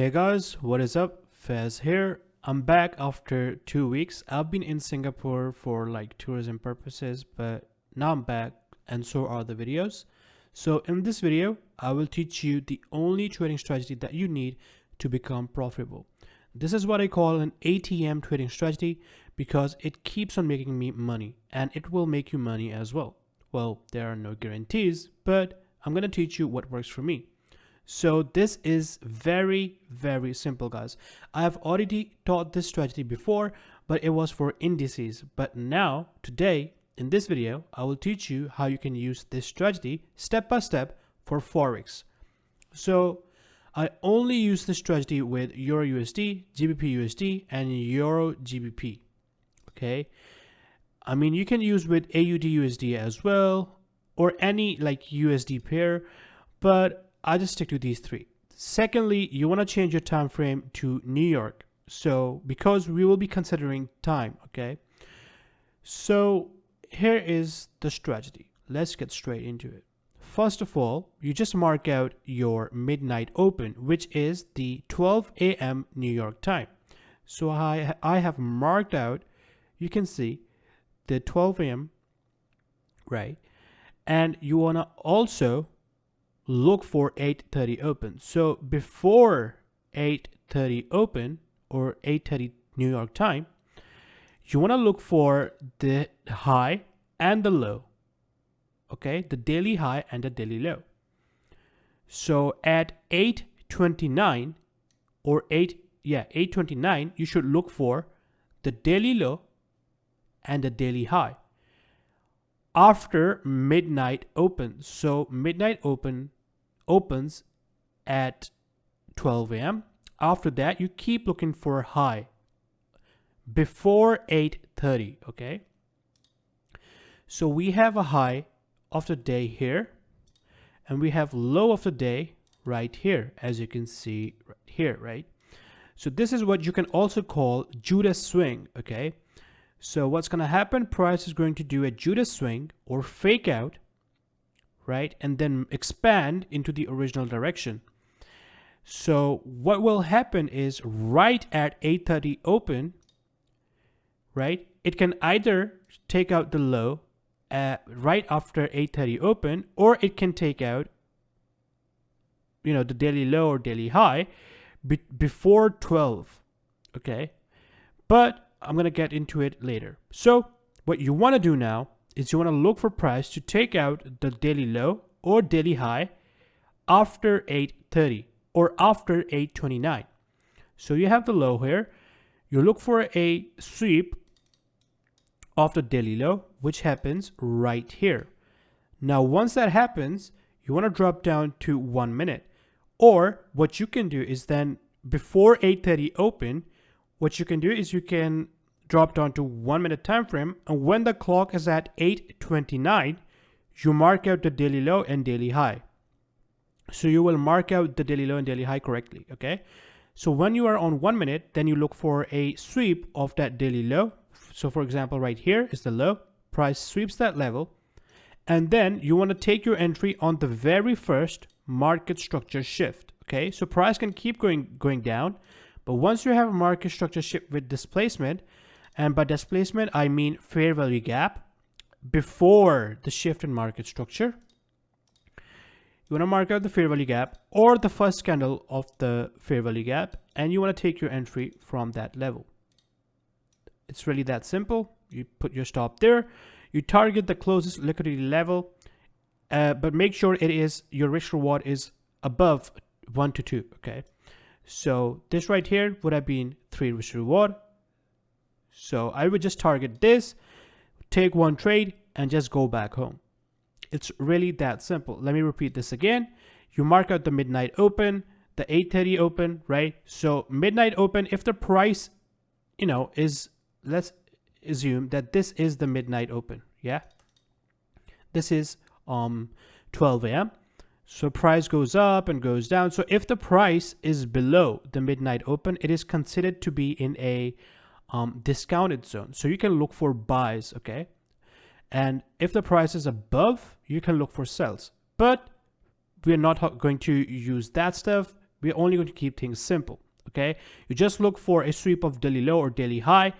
Hey guys, what is up? Fez here. I'm back after 2 weeks. I've been in Singapore for like tourism purposes, but now I'm back and so are the videos. So in this video, I will teach you the only trading strategy that you need to become profitable. This is what I call an ATM trading strategy because it keeps on making me money and it will make you money as well. Well, there are no guarantees, but I'm going to teach you what works for me. So this is very simple, guys. I have already taught this strategy before, but it was for indices. But now, today, in this video, I will teach you how you can use this strategy step by step for Forex. So I only use this strategy with Euro USD, GBP USD, and Euro GBP. Okay. I mean, you can use with AUD USD as well, or any like USD pair, but I just stick to these three. Secondly, you want to change your time frame to New York. So because we will be considering time, okay? So here is the strategy. Let's get straight into it. First of all, you just mark out your midnight open, which is the 12 a.m. New York time. So I have marked out, you can see the 12 a.m., right? And you want to also look for 8:30 open. So before 8:30 open or 8:30 New York time, you want to look for the high and the low. Okay, the daily high and the daily low. So at 8:29 or 8:29, you should look for the daily low and the daily high after midnight open. So midnight open opens at 12 a.m. After that, you keep looking for high before 8:30. Okay. So we have a high of the day here, and we have low of the day right here, as you can see right here, right? So this is what you can also call Judas swing. Okay. So what's going to happen? Price is going to do a Judas swing or fake out, right? And then expand into the original direction. So what will happen is right at 8:30 open, right? It can either take out the low right after 8:30 open, or it can take out, the daily low or daily high before 12. Okay. But I'm going to get into it later. So what you want to do now is you want to look for price to take out the daily low or daily high after 8:30 or after 8:29. So you have the low here. You look for a sweep of the daily low, which happens right here. Now, once that happens, you want to drop down to 1 minute. Or what you can do is then before 8:30 open, what you can do is you can drop down to 1 minute time frame, and when the clock is at 8:29, you mark out the daily low and daily high. So you will mark out the daily low and daily high correctly, okay? So when you are on 1 minute, then you look for a sweep of that daily low. So for example, right here is the low, price sweeps that level, and then you want to take your entry on the very first market structure shift, okay? So price can keep going down, but once you have a market structure shift with displacement, and by displacement, I mean fair value gap before the shift in market structure, you want to mark out the fair value gap or the first candle of the fair value gap, and you want to take your entry from that level. It's really that simple. You put your stop there. You target the closest liquidity level, but make sure your risk reward is above 1 to 2, okay? So this right here would have been 3 risk reward. So I would just target this, take one trade, and just go back home. It's really that simple. Let me repeat this again. You mark out the midnight open, the 8:30 open, right? So midnight open, if the price, let's assume that this is the midnight open, yeah? This is 12 a.m. So price goes up and goes down. So if the price is below the midnight open, it is considered to be in a discounted zone. So you can look for buys, okay? And if the price is above, you can look for sells. But we're not going to use that stuff. We're only going to keep things simple. Okay, you just look for a sweep of daily low or daily high,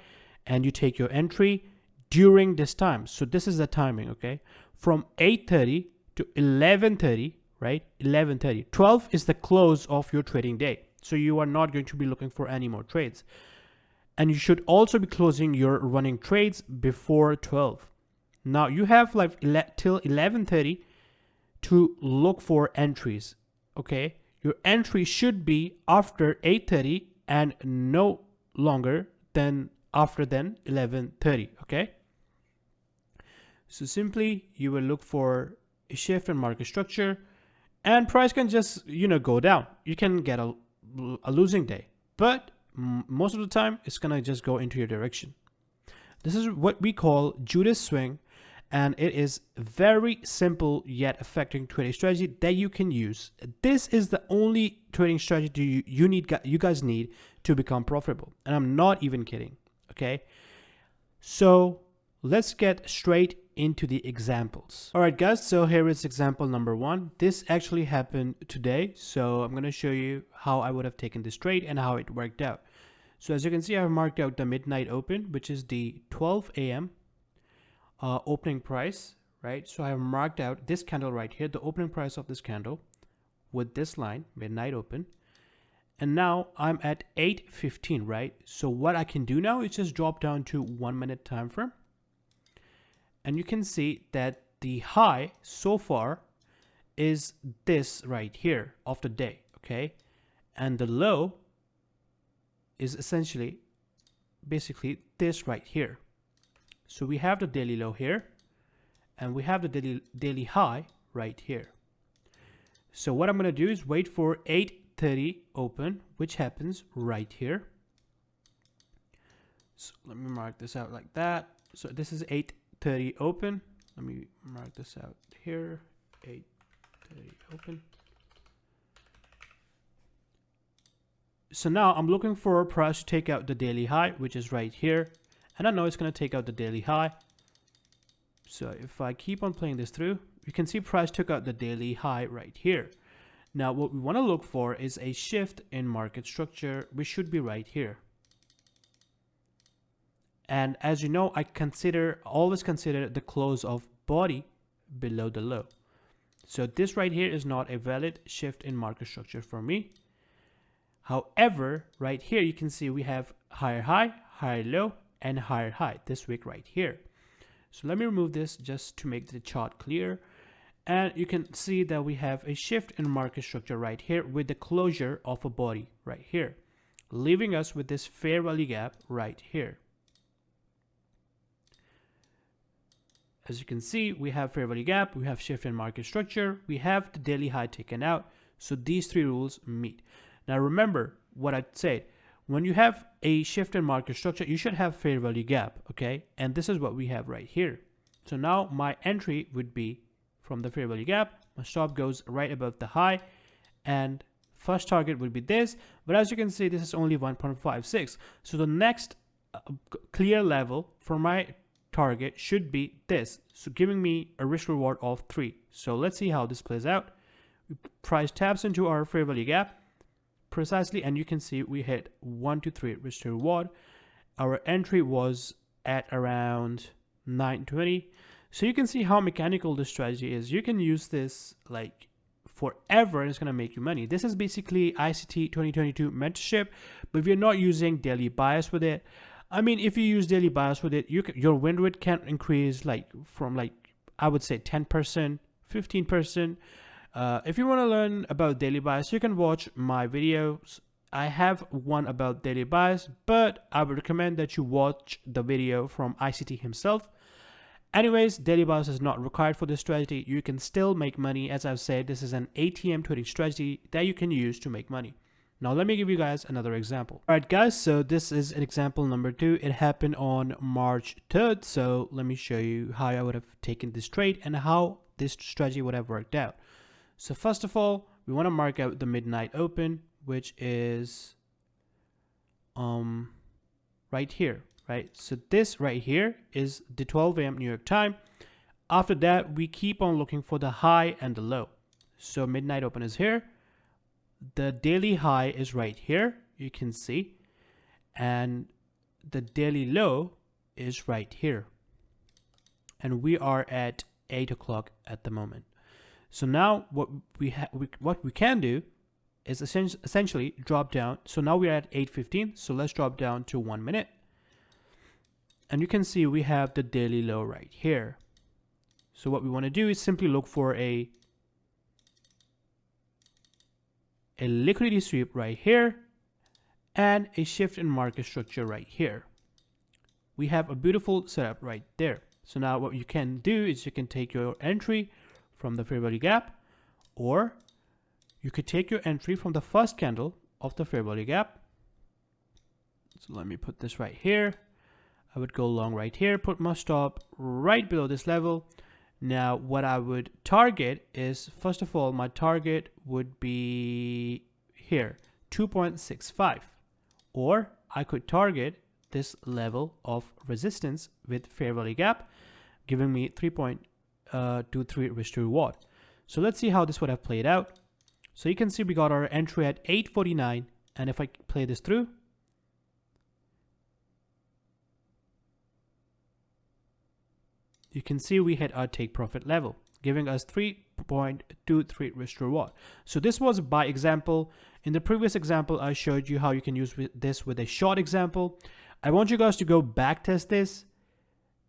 and you take your entry during this time. So this is the timing. Okay, from 8:30 to 11:30, right? 11:30. 12 is the close of your trading day. So you are not going to be looking for any more trades. And you should also be closing your running trades before 12. Now you have like till 11:30 to look for entries. Okay, your entry should be after 8:30 and no longer than after 11:30. Okay, so simply you will look for a shift in market structure, and price can just go down. You can get a losing day, but most of the time it's gonna just go into your direction. This is what we call Judas swing, and it is very simple yet effective trading strategy that you can use. This is the only trading strategy you guys need to become profitable, and I'm not even kidding. Okay, so let's get straight into the examples. All right, guys, so here is example number 1. This actually happened today, so I'm going to show you how I would have taken this trade and how it worked out. So as you can see, I've marked out the midnight open, which is the 12 a.m. Opening price, right? So I have marked out this candle right here, the opening price of this candle with this line, midnight open. And now I'm at 8:15, right? So what I can do now is just drop down to 1 minute time frame. And you can see that the high so far is this right here of the day, okay? And the low is essentially basically this right here. So we have the daily low here, and we have the daily high right here. So what I'm going to do is wait for 8:30 open, which happens right here. So let me mark this out like that. So this is 8:30 open. Let me mark this out here. 8:30 open. So now I'm looking for a price to take out the daily high, which is right here. And I know it's going to take out the daily high. So if I keep on playing this through, you can see price took out the daily high right here. Now what we want to look for is a shift in market structure, which should be right here. And as you know, I always consider the close of body below the low. So this right here is not a valid shift in market structure for me. However, right here, you can see we have higher high, higher low, and higher high this week right here. So let me remove this just to make the chart clear. And you can see that we have a shift in market structure right here with the closure of a body right here, leaving us with this fair value gap right here. As you can see, we have fair value gap, we have shift in market structure, we have the daily high taken out. So these three rules meet. Now remember what I said, when you have a shift in market structure, you should have fair value gap, okay? And this is what we have right here. So now my entry would be from the fair value gap, my stop goes right above the high, and first target would be this. But as you can see, this is only 1.56. So the next clear level for my target should be this, so giving me a risk reward of 3. So let's see how this plays out. Price taps into our fair value gap precisely, and you can see we hit 1 to 3 risk to reward. Our entry was at around 920. So you can see how mechanical this strategy is. You can use this like forever and it's going to make you money. This is basically ICT 2022 mentorship, but we're not using daily bias with it. I mean, if you use daily bias with it, your win rate can increase from I would say 10%, 15%. If you want to learn about daily bias, you can watch my videos. I have one about daily bias, but I would recommend that you watch the video from ICT himself. Anyways, daily bias is not required for this strategy. You can still make money. As I've said, this is an ATM trading strategy that you can use to make money. Now, let me give you guys another example. All right, guys, so this is an example number 2. It happened on March 3rd. So let me show you how I would have taken this trade and how this strategy would have worked out. So first of all, we want to mark out the midnight open, which is right here, right? So this right here is the 12 a.m. New York time. After that, we keep on looking for the high and the low. So midnight open is here. the daily high is right here, you can see, and the daily low is right here, and we are at 8 o'clock at the moment. So now what we can do is essentially drop down. So now we're at 8:15, so let's drop down to 1 minute, and you can see we have the daily low right here. So what we want to do is simply look for a liquidity sweep right here and a shift in market structure right here. We have a beautiful setup right there. So now what you can do is you can take your entry from the fair value gap, or you could take your entry from the first candle of the fair value gap. So let me put this right here. I would go long right here, put my stop right below this level. Now what I would target is, first of all, my target would be here, 2.65, or I could target this level of resistance with fair value gap, giving me 3.23 risk to reward. So let's see how this would have played out. So you can see we got our entry at 8:49, and if I play this through, you can see we hit our take profit level, giving us 3.23 risk to reward. So this was by example. In the previous example, I showed you how you can use this with a short example. I want you guys to go back test this,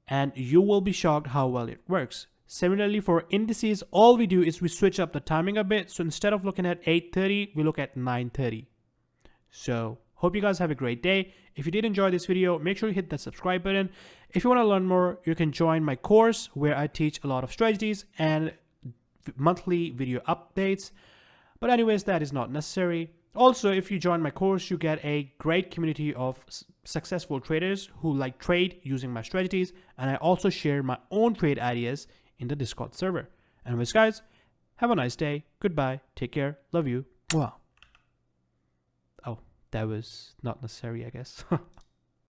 and you will be shocked how well it works. Similarly, for indices, all we do is we switch up the timing a bit. So instead of looking at 8:30, we look at 9:30. So hope you guys have a great day. If you did enjoy this video, make sure you hit the subscribe button. If you want to learn more, you can join my course where I teach a lot of strategies and monthly video updates. But anyways, that is not necessary. Also, if you join my course, you get a great community of successful traders who like trade using my strategies. And I also share my own trade ideas in the Discord server. Anyways, guys, have a nice day. Goodbye. Take care. Love you. Wow. Oh, that was not necessary, I guess.